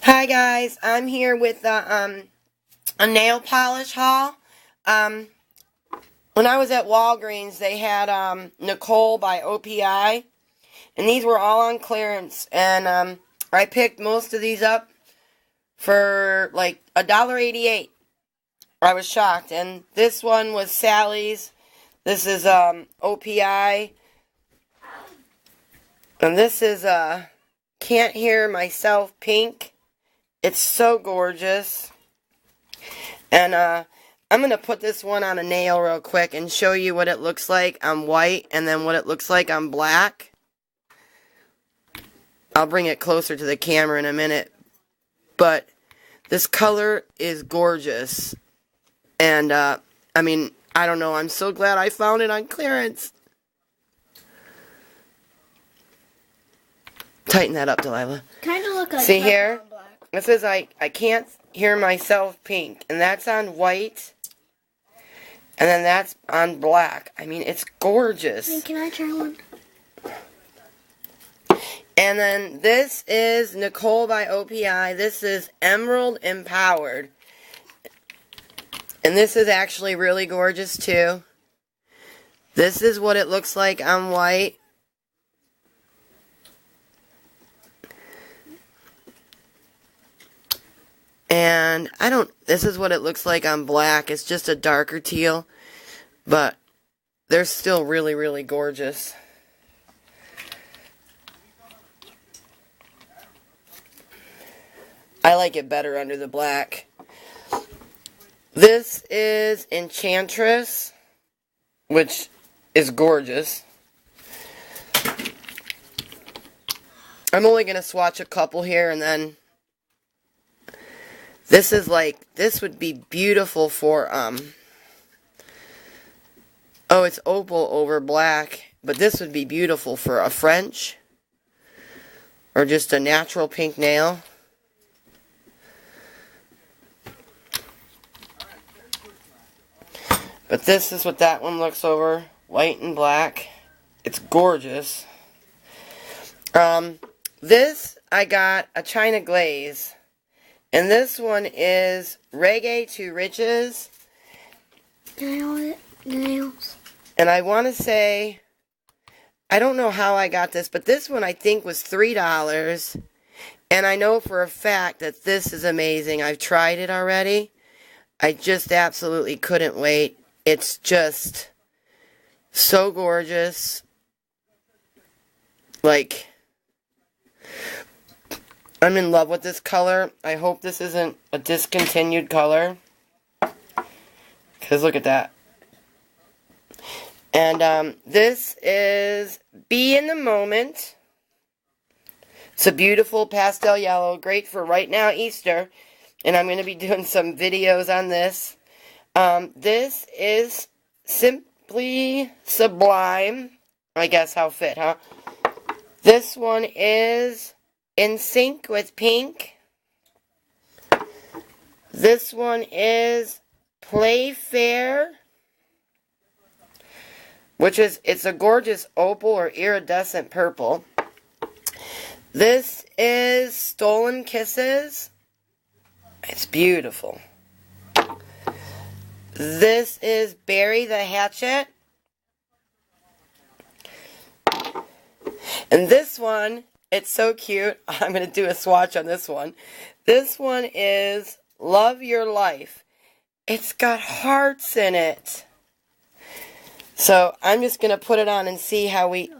Hi guys, I'm here with a nail polish haul. Um, when I was at Walgreens, they had Nicole by OPI, and these were all on clearance. And I picked most of these up for like $1.88. I was shocked. And this one was Sally's. This is OPI, and this is Can't Hear Myself Pink. It's so gorgeous. And I'm going to put this one on a nail real quick and show you what it looks like on white and then what it looks like on black. I'll bring it closer to the camera in a minute. But this color is gorgeous. And, I mean, I don't know. I'm so glad I found it on clearance. Tighten that up, Delilah. Kind of look like See here? on black. It says I can't hear myself pink. And that's on white. And then that's on black. I mean, it's gorgeous. Hey, can I try one? And then this is Nicole by OPI. This is Emerald Empowered. And this is actually really gorgeous too. This is what it looks like on white. And this is what it looks like on black. It's just a darker teal. But they're still really, really gorgeous. I like it better under the black. This is Enchantress, which is gorgeous. I'm only going to swatch a couple here and then this is like, this would be beautiful for, oh, it's opal over black, but this would be beautiful for a French or just a natural pink nail. But this is what that one looks over, white and black. It's gorgeous. This, I got a China Glaze. And this one is Reggae to Riches. Nails. And I want to say, I don't know how I got this, but this one I think was $3. And I know for a fact that this is amazing. I've tried it already. I just absolutely couldn't wait. It's just so gorgeous. Like, I'm in love with this color. I hope this isn't a discontinued color. Because look at that. And this is Be in the Moment. It's a beautiful pastel yellow. Great for right now, Easter. And I'm going to be doing some videos on this. This is Simply Sublime. I guess how fit, huh? This one is In Sync with Pink. This one is Playfair, which is, it's a gorgeous opal or iridescent purple. This is Stolen Kisses. It's beautiful. This is Bury the Hatchet. And this one, it's so cute. I'm going to do a swatch on this one. This one is Love Your Life. It's got hearts in it. So I'm just going to put it on and see how it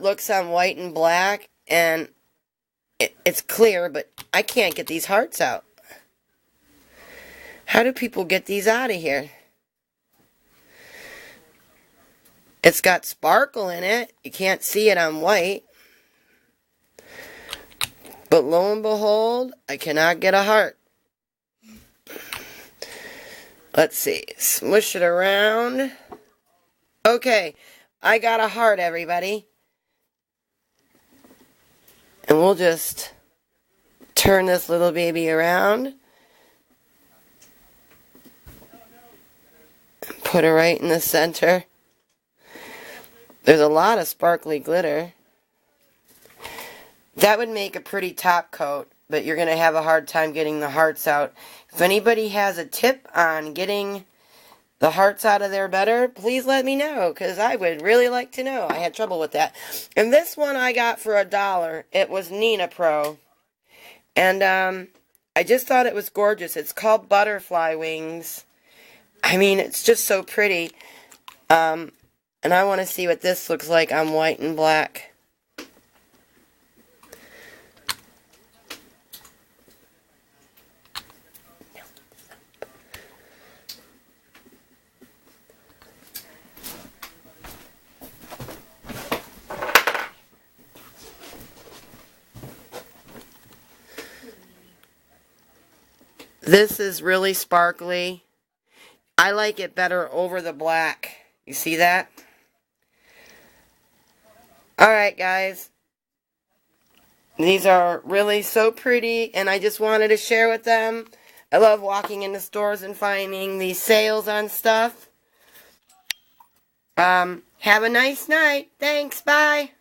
looks on white and black. And it's clear, but I can't get these hearts out. How do people get these out of here? It's got sparkle in it. You can't see it on white. But lo and behold, I cannot get a heart. Let's see. Smush it around. Okay. I got a heart, everybody. And we'll just turn this little baby around. Put it right in the center. There's a lot of sparkly glitter. That would make a pretty top coat, but you're going to have a hard time getting the hearts out. If anybody has a tip on getting the hearts out of there better, please let me know, because I would really like to know. I had trouble with that. And this one I got for $1. It was Nina Pro. And I just thought it was gorgeous. It's called Butterfly Wings. I mean, it's just so pretty. And I want to see what this looks like on white and black. This is really sparkly. I like it better over the black. You see that? Alright, guys. These are really so pretty, and I just wanted to share with them. I love walking into stores and finding these sales on stuff. Have a nice night. Thanks. Bye.